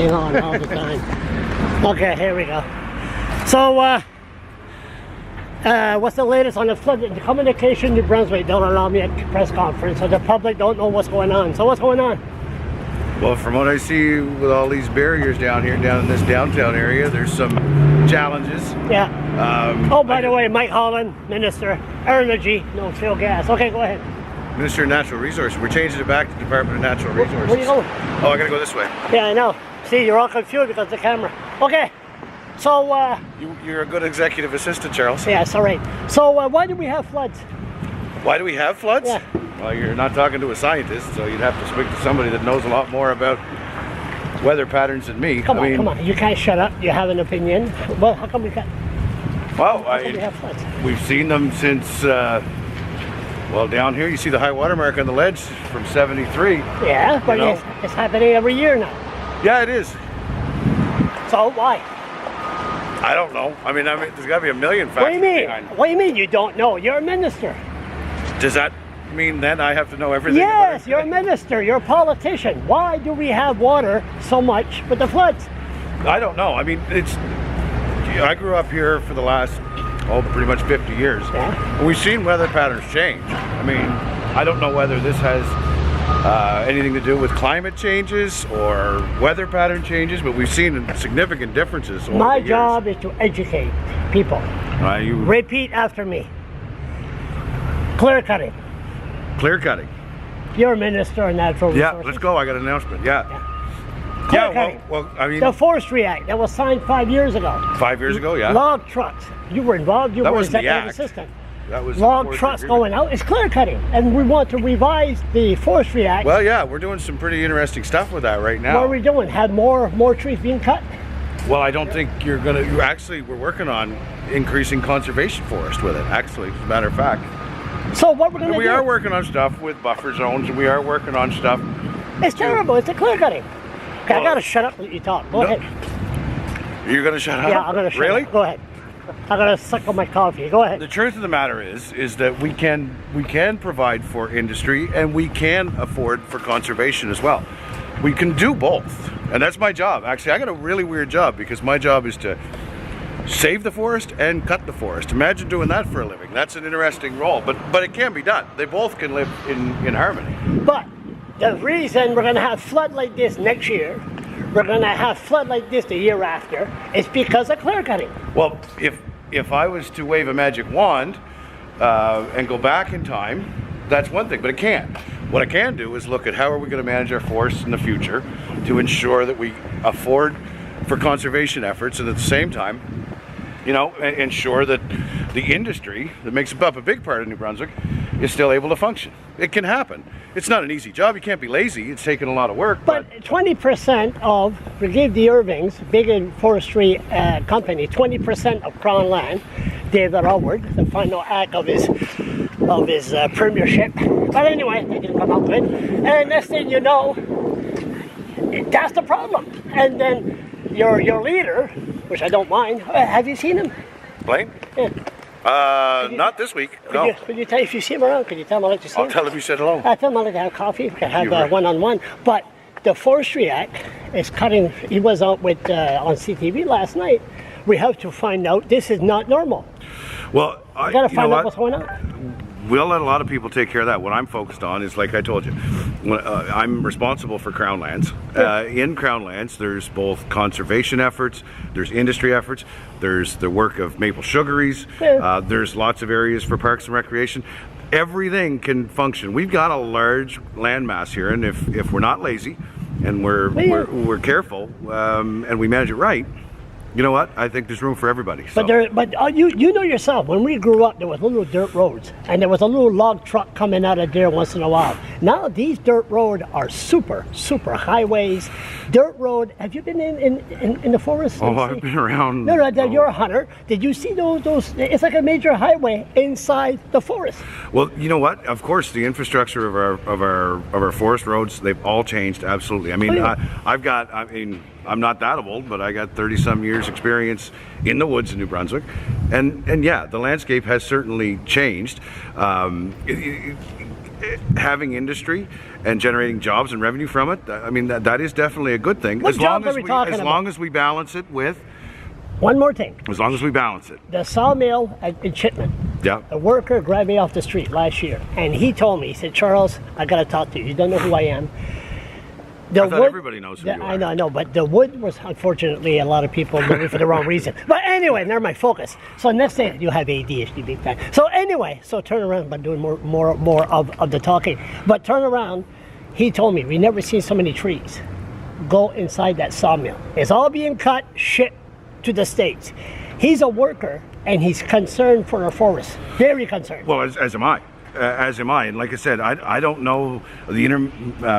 thing on all the time. Okay, here we go. So, what's the latest on the flood? The communication New Brunswick don't allow me at press conference, so the public don't know what's going on. So what's going on? Well, from what I see with all these barriers down here, down in this downtown area, there's some challenges. Yeah. Oh, by the way, Mike Holland, Minister, Energy, no fuel gas. Okay, go ahead. Minister of Natural Resources. We're changing it back to Department of Natural Resources. Where are you going? Oh, I gotta go this way. Yeah, I know. See, you're all confused because of the camera. Okay. So, You're a good executive assistant, Charles. yeah, it's all right. So, why do we have floods? Why do we have floods? Yeah. Well, you're not talking to a scientist, so you'd have to speak to somebody that knows a lot more about weather patterns than me. Come on. You can't shut up. You have an opinion. Well, how come we can't? Well, How come we have floods? we've seen them since, well, down here you see the high water mark on the ledge from 73. Yeah, but You know? it's happening every year now. Yeah, it is. So why? I don't know. I mean, there's got to be a million factors What do you mean? behind it. What do you mean you don't know? You're a minister. Does that mean then I have to know everything? Yes, about you're a minister. You're a politician. Why do we have water so much with the floods? I don't know. I mean, I grew up here for the last, pretty much 50 years. Yeah. And we've seen weather patterns change. I mean, I don't know whether this has anything to do with climate changes or weather pattern changes, but we've seen significant differences over My the years. job is to educate people. Repeat after me. Clear cutting. Clear cutting. You're a minister of natural Yeah, resources. let's go. I got an announcement. Yeah. Clear Yeah, cutting. well, I mean, The Forestry Act that was signed 5 years ago. 5 years ago, yeah. Log trucks. You were involved. You That were wasn't the executive act. assistant. That was the Log Forestry trucks Agreement. going out. It's clear cutting, and we want to revise the Forestry Act. Well, yeah, we're doing some pretty interesting stuff with that right now. What are we doing? Have more trees being cut? Well, I don't think you're gonna. We're working on increasing conservation forest with it. Actually, as a matter of fact, So what we're going to do? we are working on stuff with buffer zones, and we are working on stuff. It's terrible. It's a clear cutting. Okay, I Well, got to shut up when you talk. Go ahead. You're gonna shut up? Yeah, I'm going to shut Really? up. Go ahead. I'm going to suck on my coffee. Go ahead. The truth of the matter is that we can provide for industry, and we can afford for conservation as well. We can do both, and that's my job. Actually, I got a really weird job because my job is to save the forest and cut the forest. Imagine doing that for a living. That's an interesting role, but it can be done. They both can live in harmony. But the reason we're going to have flood like this next year, we're going to have flood like this the year after, is because of clear cutting. Well, if I was to wave a magic wand and go back in time, that's one thing, but it can't. What I can do is look at how are we going to manage our forests in the future to ensure that we afford for conservation efforts, and at the same time, ensure that the industry that makes up a big part of New Brunswick is still able to function. It can happen. It's not an easy job. You can't be lazy. It's taken a lot of work. But 20% of, we give the Irvings, big forestry company, 20% of Crown land, David Howard, the final act of his premiership. But anyway, they didn't come up with it. And next thing you know, that's the problem. And then your leader, which I don't mind, have you seen him? Blaine? Yeah. Not this week. No. Could you tell if you see him around? Could you tell him I'd like to see him? I'll tell him you said hello. I tell him I'd like to have coffee. We can have You're right. one-on-one. But the Forestry Act is cutting. He was out with on CTV last night. We have to find out. This is not normal. Well, We got to find out what's going on. We'll let a lot of people take care of that. What I'm focused on is, like I told you, I'm responsible for Crown lands. In Crown lands, there's both conservation efforts, there's industry efforts, there's the work of maple sugaries, there's lots of areas for parks and recreation. Everything can function. We've got a large land mass here, and if we're not lazy and we're careful and we manage it right, you know what? I think there's room for everybody. So. But you know yourself, when we grew up, there was little dirt roads, and there was a little log truck coming out of there once in a while. Now these dirt roads are super highways. Dirt road. Have you been in the forest? Oh, I've been around. No, you're a hunter. Did you see those? It's like a major highway inside the forest. Well, you know what? Of course, the infrastructure of our forest roads, they've all changed. Absolutely. I mean, I'm not that old, but I got 30-some years experience in the woods in New Brunswick, and yeah, the landscape has certainly changed. having industry and generating jobs and revenue from it, I mean, that is definitely a good thing. What jobs are we talking about? As long as we balance it with, One more thing. as long as we balance it. The sawmill in Chittenden. Yeah. A worker grabbed me off the street last year, and he told me, he said, Charles, I got to talk to you. You don't know who I am. I thought everybody knows who you are. I know, but the wood was, unfortunately, a lot of people know me for the wrong reason. But anyway, never mind, focus. So next thing, you have ADHD, big time. So anyway, turn around, but doing more of the talking. But turn around, he told me, we never seen so many trees. Go inside that sawmill. It's all being cut, shipped to the States. He's a worker, and he's concerned for our forests. Very concerned. Well, as am I. As am I, and like I said, I don't know the inner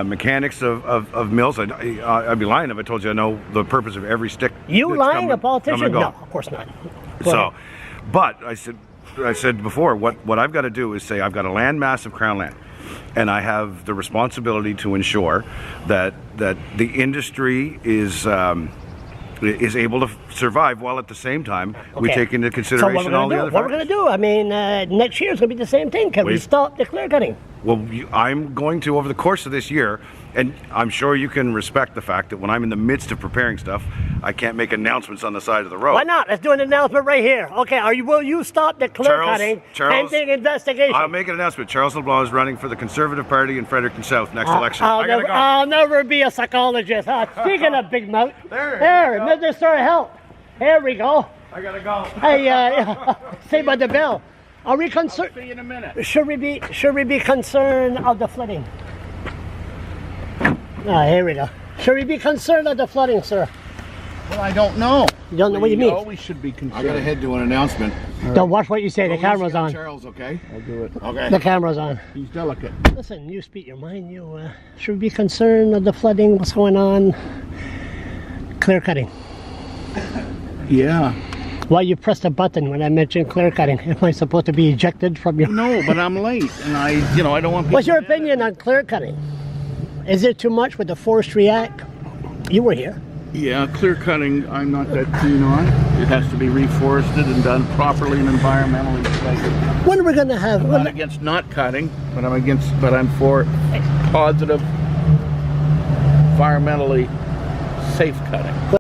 mechanics of mills. I'd be lying if I told you I know the purpose of every stick. You lying, a politician? No, of course not. But I said before, what I've got to do is say I've got a land mass of Crown land, and I have the responsibility to ensure that the industry is able to survive, while at the same time we take into consideration all the other factors. What we're going to do? I mean, next year is going to be the same thing. Can we stop the clear cutting? Well, I'm going to, over the course of this year, and I'm sure you can respect the fact that when I'm in the midst of preparing stuff, I can't make announcements on the side of the road. Why not? Let's do an announcement right here. Okay, will you stop the clear cutting pending investigation? I'll make an announcement. Charles LeBlanc is running for the Conservative Party in Fredericton South next election. I'll never be a psychologist. Speaking of big mouth, Mr. Help. Here we go. I gotta go. Hey, say by the bell. Are we concerned? See you in a minute. Should we be concerned of the flooding? Here we go. Should we be concerned of the flooding, sir? Well, I don't know. You don't know what you mean? We always should be concerned. I gotta head to an announcement. Don't watch what you say. The camera's on. Charles, okay? I'll do it. Okay. The camera's on. He's delicate. Listen, you speak your mind. Should we be concerned of the flooding? What's going on? Clear cutting. Yeah. Why you pressed a button when I mentioned clear cutting? Am I supposed to be ejected from your... No, but I'm late, and I don't want people... What's your opinion on clear cutting? Is it too much with the Forestry Act? You were here. Yeah, clear cutting, I'm not that keen on. It has to be reforested and done properly and environmentally safe. When are we going to have... I'm not against not cutting, but I'm for positive, environmentally safe cutting.